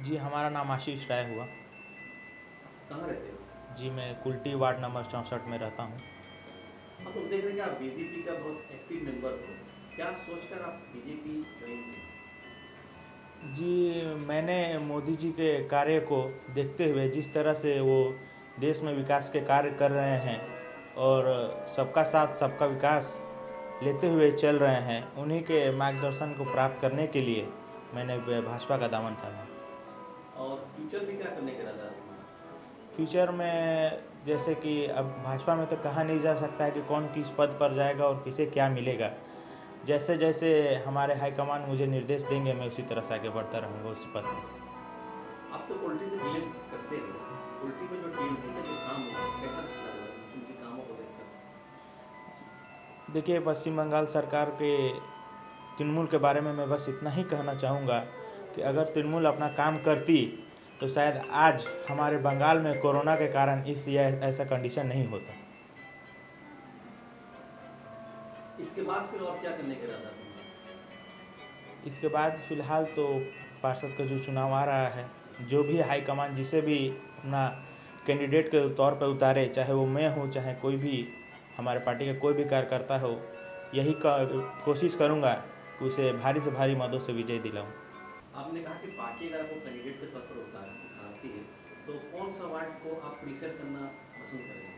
जी, हमारा नाम आशीष राय हुआ। कहाँ रहते हो? जी, मैं कुल्टी वार्ड नंबर 64 में रहता हूँ। हम लोग देख रहे हैं कि आप बीजेपी का बहुत एक्टिव मेंबर हो। क्या सोचकर आप बीजेपी ज्वाइन किए? जी, मैंने मोदी जी के कार्य को देखते हुए जिस तरह से वो देश में विकास के कार्य कर रहे हैं और सबका साथ सबका विकास लेते हुए चल रहे हैं, उन्हीं के मार्गदर्शन को प्राप्त करने के लिए मैंने भाजपा का दामन थामा। और फ्यूचर में क्या करने का इरादा है तुम्हारा? फ्यूचर में जैसे कि अब भाजपा में तो कहा नहीं जा सकता है कि कौन किस पद पर जाएगा और किसे क्या मिलेगा। जैसे जैसे हमारे हाईकमान मुझे निर्देश देंगे, मैं उसी तरह से आगे बढ़ता रहूँगा उस पद में। आप तो पॉलिटी से बिलोंग करते हो। पॉलिटी में जो टीएमसी का जो काम हुआ कैसा लगा उनके कामों को देखकर? देखिए, पश्चिम बंगाल सरकार के तृणमूल के बारे में मैं बस इतना ही कहना चाहूँगा कि अगर तृणमूल अपना काम करती तो शायद आज हमारे बंगाल में कोरोना के कारण इस या ऐसा कंडीशन नहीं होता। इसके बाद फिर और क्या करने का इरादा है तुम्हारा? इसके बाद फ़िलहाल तो पार्षद का जो चुनाव आ रहा है, जो भी हाईकमान जिसे भी अपना कैंडिडेट के तौर पर उतारे, चाहे वो मैं हूँ, चाहे कोई भी हमारे पार्टी का कोई भी कार्यकर्ता हो, यही कोशिश करूँगा कि उसे भारी से भारी मतों से विजय दिलाऊँ। आपने कहा कि पार्टी अगर आपको कैंडिडेट के तौर पर उतारती है तो कौन सा वार्ड को आप प्रीफर करना पसंद करेंगे?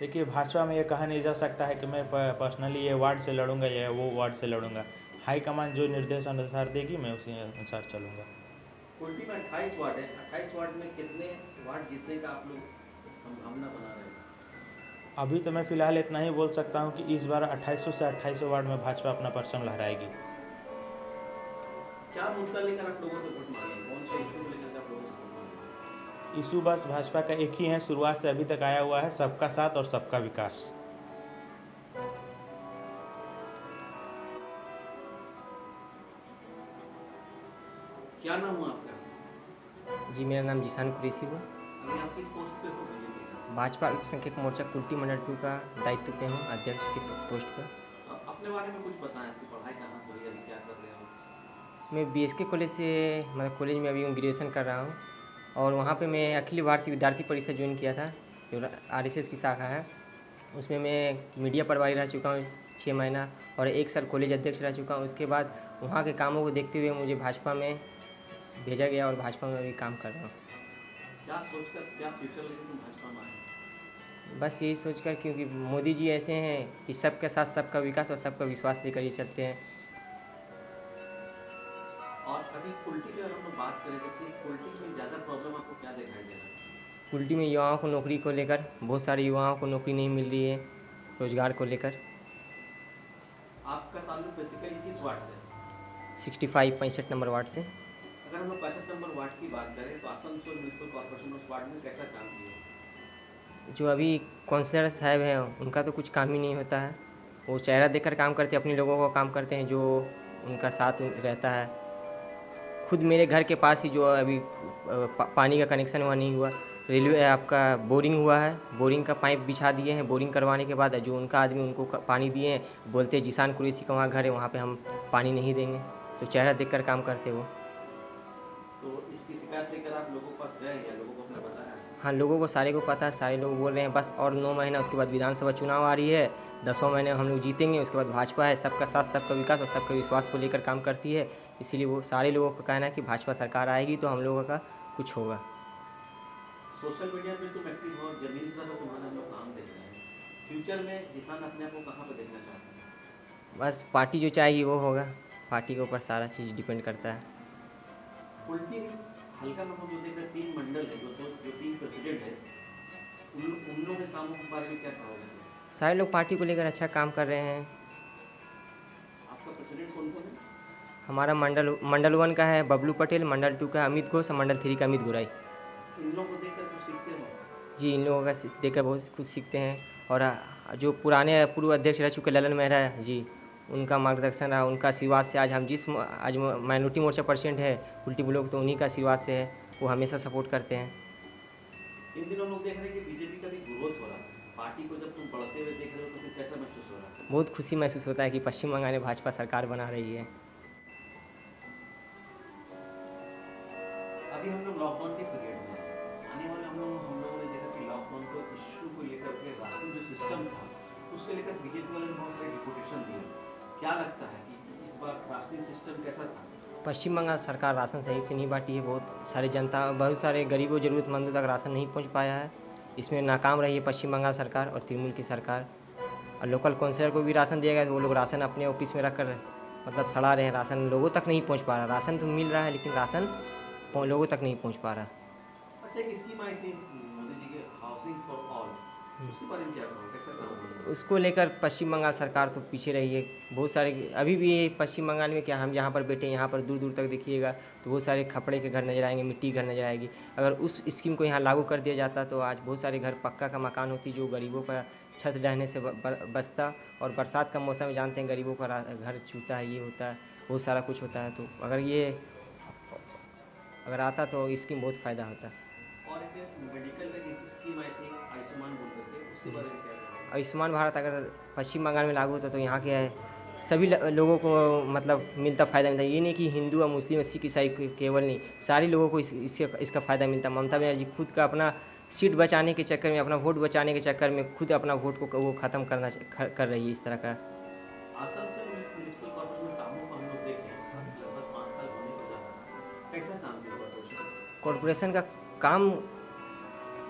देखिए, भाजपा में ये कहा नहीं जा सकता है कि मैं पर्सनली ये वार्ड से लड़ूंगा या वो वार्ड से लड़ूंगा। हाईकमान जो निर्देश अनुसार देगी, मैं उसी अनुसार चलूँगा। कुल्टी में 28 वार्ड है। 28 वार्ड में कितने वार्ड जीतने का आप लोग संभावना बना रहे हैं? अभी तो मैं फ़िलहाल इतना ही बोल सकता हूँ कि इस बार 2800 से 2800 वार्ड में भाजपा अपना परचम लहराएगी। क्या मुद्दा लेकर आप लोगों से वोट मांगे? कौन से इशू को लेकर आप लोगों से वोट मांगे? इशू बस भाजपा का एक ही है, शुरुआत से अभी तक आया हुआ है, सबका साथ और सबका विकास। क्या नाम हुआ आपका? जी, मेरा नाम जिसान कुरैशी हुआ। अभी आप किस पोस्ट पे हो बीजेपी का? भाजपा अल्पसंख्यक मोर्चा कुल्टी मंडल 2 का दायित्व पे हूँ, अध्यक्ष के पोस्ट पर। अपने बारे में कुछ बताएं। आपकी पढ़ाई कहाँ से हुई, अभी क्या कर रहे हो? मैं बीएसके कॉलेज से मतलब कॉलेज में अभी ग्रेजुएशन कर रहा हूँ और वहाँ पे मैं अखिल भारतीय विद्यार्थी परिषद ज्वाइन किया था, जो आरएसएस की शाखा है। उसमें मैं मीडिया प्रभारी रह चुका हूँ 6 महीना और 1 साल कॉलेज अध्यक्ष रह चुका हूँ। उसके बाद वहाँ के कामों को देखते हुए मुझे भाजपा में भेजा गया और भाजपा में अभी काम कर रहा हूँ। क्या सोचकर, क्या फ्यूचर लेकर तुम भाजपा में आए? बस यही सोचकर, क्योंकि मोदी जी ऐसे हैं कि सबके साथ सबका विकास और सबका विश्वास लेकर ये चलते हैं। और अभी कुल्टी की अगर हम लोग बात करें तो कुल्टी में ज़्यादा प्रॉब्लम आपको क्या दिखाई दे रहा है? कुल्टी में युवाओं को नौकरी को लेकर, बहुत सारे युवाओं को नौकरी नहीं मिल रही है, रोजगार को लेकर। आपका ताल्लुक बेसिकली किस वार्ड से है? 65 नंबर वार्ड से। अगर हम लोग 65 नंबर वार्ड की बात करें तो आसनसोल म्यूनसिपल कॉर्पोरेशन उस वार्ड में कैसा काम किया? जो अभी काउंसलर साहब हैं उनका तो कुछ काम ही नहीं होता है। वो चेहरा देखकर काम करते हैं, अपने लोगों को काम करते हैं जो उनका साथ रहता है। खुद मेरे घर के पास ही जो अभी पानी का कनेक्शन हुआ नहीं हुआ, रेलवे आपका बोरिंग हुआ है, बोरिंग का पाइप बिछा दिए हैं। बोरिंग करवाने के बाद जो उनका आदमी उनको पानी दिए हैं, बोलते हैं जिसान कुरैशी का वहाँ घर है, वहाँ पे हम पानी नहीं देंगे। तो चेहरा देखकर काम करते वो। तो इसकी शिकायत लेकर आप लोगों के पास गए या लोगों को आपने बताया? हाँ, लोगों को सारे को पता है, सारे लोग बोल रहे हैं बस और 9 महीना उसके बाद विधानसभा चुनाव आ रही है, 10वें महीने हम लोग जीतेंगे। उसके बाद भाजपा है, सबका साथ सबका विकास और सबका विश्वास को लेकर काम करती है। इसीलिए वो सारे लोगों का कहना है कि भाजपा सरकार आएगी तो हम लोगों का कुछ होगा। सोशल मीडिया पे तुम एक्टिव हो, जर्नलिज्म में तुम्हारा हम लोग काम देख रहे हैं। फ्यूचर में जिसान अपने आप को कहाँ पर देखना चाहते हैं? बस पार्टी जो चाहेगी वो होगा, पार्टी के ऊपर सारा चीज़ डिपेंड करता है। उल्टी हल्का में हम जो देख रहे हैं 3 मंडल है, जो 3 प्रेसिडेंट है, उन लोगों के कामों के बारे में क्या कहोगे? सारे लोग पार्टी को लेकर अच्छा काम कर रहे हैं। आपका प्रेसिडेंट कौन कौन है? हमारा मंडल 1 का है बबलू पटेल, मंडल 2 का अमित घोष और मंडल 3 का अमित गुराई। इन लोगों को देखकर कुछ सीखते हो? जी, इन लोगों का देखकर बहुत कुछ सीखते हैं। और जो पुराने पूर्व अध्यक्ष रह चुके ललन मेहरा जी, उनका मार्गदर्शन रहा, उनका आशीर्वाद से आज हम आज माइनॉरिटी मोर्चा प्रेसिडेंट है कुल्टी ब्लॉक, तो उन्हीं का आशीर्वाद से है। वो हमेशा सपोर्ट करते हैं। इन दिनों लोग देख रहे हैं कि बीजेपी का भी ग्रोथ हो रहा है। पार्टी को जब तुम बढ़ते हुए देख रहे हो तो फिर कैसा महसूस हो रहा है? बहुत खुशी महसूस होता है कि पश्चिम बंगाल में भाजपा सरकार बना रही है। अभी हम लोग लॉकडाउन के पीरियड में हैं। आने वाले हम लोगों ने देखा कि लॉकडाउन को इश्यू को लेकर के राशन जो सिस्टम था उसको लेकर बीजेपी वाले ने बहुत सारे डिपुटेशन दिए। क्या लगता है कि इस बार राशनिंग सिस्टम कैसा था? पश्चिम बंगाल सरकार राशन सही से नहीं बांटी है। बहुत सारे गरीबों ज़रूरतमंदों तक राशन नहीं पहुंच पाया है। इसमें नाकाम रही है पश्चिम बंगाल सरकार और तृणमूल की सरकार। और लोकल काउंसिलर को भी राशन दिया गया तो वो लोग राशन अपने ऑफिस में रखकर मतलब सड़ा रहे हैं। राशन लोगों तक नहीं पहुंच पा रहा। राशन तो मिल रहा है लेकिन राशन लोगों तक नहीं पहुंच पा रहा। अच्छा, एक स्कीम आई थी मोदी जी के हाउसिंग फॉर ऑल, उसके बारे में क्या कहोगे? कैसा काम होगा? उसको लेकर पश्चिम बंगाल सरकार तो पीछे रही है। बहुत सारे अभी भी पश्चिम बंगाल में क्या हम जहाँ पर बैठे यहाँ पर दूर दूर तक देखिएगा तो बहुत सारे खपड़े के घर नजर आएंगे, मिट्टी घर नजर आएगी। अगर उस स्कीम को यहाँ लागू कर दिया जाता तो आज बहुत सारे घर पक्का का मकान होती जो गरीबों का छत ढहने से बचता। और बरसात का मौसम में जानते हैं गरीबों का घर छूता है, ये होता है, बहुत सारा कुछ होता है। तो अगर आता तो स्कीम बहुत फ़ायदा होता। और एक मेडिकल में एक स्कीम आई थी आयुष्मान बोल करके, उसके बारे में क्या कहोगे? आयुष्मान भारत अगर पश्चिम बंगाल में लागू होता तो यहाँ के सभी लोगों को मतलब मिलता, फ़ायदा मिलता। ये नहीं कि हिंदू और मुस्लिम, सिख, ईसाई केवल नहीं, सारे लोगों को इसका फ़ायदा मिलता। ममता बनर्जी खुद का अपना सीट बचाने के चक्कर में, अपना वोट बचाने के चक्कर में खुद अपना वोट को वो ख़त्म कर रही है। इस तरह का असम से म्युनिसिपल कॉर्पोरेशन में कामों को हम लोग देखें, लगभग 5 साल होने को जा रहा है। कैसा काम किया कॉरपोरेशन का काम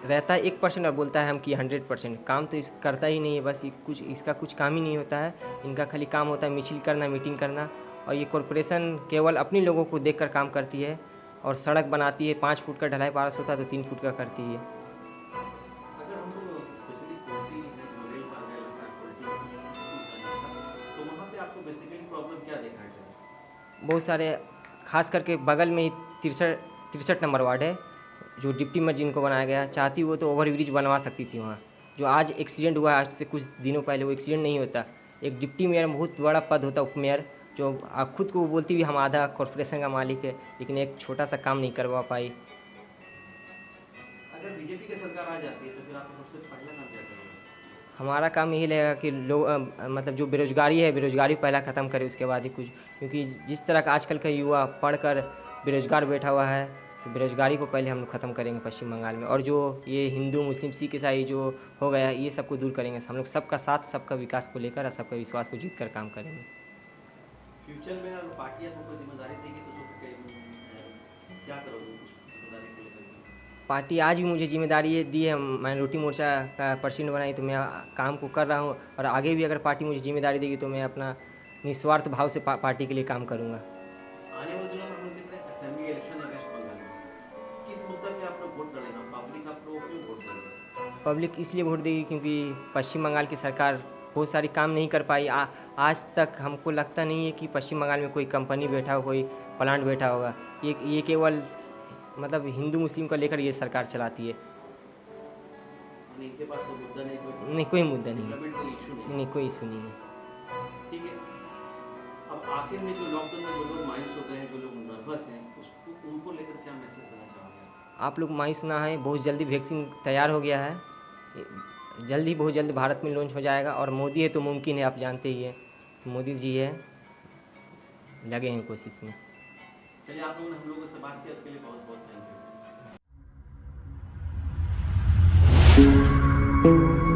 रहता है 1% और बोलता है हम कि 100%। काम तो करता ही नहीं है। बस इसका कुछ काम ही नहीं होता है। इनका खाली काम होता है मिছিল करना, मीटिंग करना। और ये कॉरपोरेशन केवल अपने लोगों को देखकर काम करती है। और सड़क बनाती है 5 फुट का ढलाई पास होता है तो 3 फुट का करती है। अगर हम लोग स्पेशली पोल्ट्री रेल मार्ग इलाका पोल्ट्री तो वहाँ पे आपको बेसिकली प्रॉब्लम क्या दिखाई दे रहा है? बहुत सारे, खास करके बगल में ही 63 नंबर वार्ड है जो डिप्टी मेयर जिनको बनाया गया। चाहती वो तो ओवरब्रिज बनवा सकती थी वहाँ। जो आज एक्सीडेंट हुआ आज से कुछ दिनों पहले, वो एक्सीडेंट नहीं होता। एक डिप्टी मेयर बहुत बड़ा पद होता, उप मेयर, जो खुद को बोलती भी हम आधा कॉरपोरेशन का मालिक है, लेकिन एक छोटा सा काम नहीं करवा पाई। अगर बीजेपी की सरकार आ जाती है तो फिर आपको सबसे पहला काम क्या करोगे? हमारा काम यही रहेगा कि लोग मतलब जो बेरोजगारी है, बेरोजगारी पहला ख़त्म करे, उसके बाद ही कुछ। क्योंकि जिस तरह का आजकल का युवा पढ़कर बेरोजगार बैठा हुआ है तो बेरोजगारी को पहले हम लोग ख़त्म करेंगे पश्चिम बंगाल में। और जो ये हिंदू, मुस्लिम, सिख, ईसाई जो हो गया ये सबको दूर करेंगे। हम लोग सबका साथ, सबका विकास को लेकर और सबका विश्वास को जीत कर काम करेंगे। फ्यूचर में अगर पार्टी आपको कोई जिम्मेदारी देगी तो उसको क्या करोगे उस जिम्मेदारी को लेकर? पार्टी आज भी मुझे जिम्मेदारी ये दी है। माइनॉरिटी मोर्चा का प्रेसिडेंट बनाई तो मैं काम को कर रहा हूँ। और आगे भी अगर पार्टी मुझे जिम्मेदारी देगी तो मैं अपना निस्वार्थ भाव से पार्टी के लिए काम करूँगा। आने वाले दिनों में हम लोग देख रहे हैं असेंबली इलेक्शन है वेस्ट बंगाल में। किस मुद्दा पे आप लोग वोट डालेंगे? पब्लिक आप लोग क्यों वोट देंगे? पब्लिक इसलिए वोट देगी क्योंकि पश्चिम बंगाल की सरकार बहुत सारी काम नहीं कर पाई। आज तक हमको लगता नहीं है कि पश्चिम बंगाल में कोई कंपनी बैठा हो, कोई प्लांट बैठा होगा। ये केवल मतलब हिंदू मुस्लिम को लेकर ये सरकार चलाती है। इनके पास कोई मुद्दा नहीं, कोई मुद्दा नहीं है। कोई इशू नहीं, कोई इशू नहीं है। ठीक है। अब आखिर में जो लॉकडाउन में जो लोग मायूस हो गए हैं, जो लोग नर्वस हैं, उसको उनको लेकर क्या मैसेज देना चाहोगे? आप लोग मायूस ना हैं। बहुत जल्दी वैक्सीन तैयार हो गया है। बहुत जल्द भारत में लॉन्च हो जाएगा। और मोदी है तो मुमकिन है, आप जानते ही हैं। तो मोदी जी है, लगे हैं कोशिश में। चलिए, आप लोगों ने हम लोगों से बात किया, उसके लिए बहुत बहुत थैंक यू।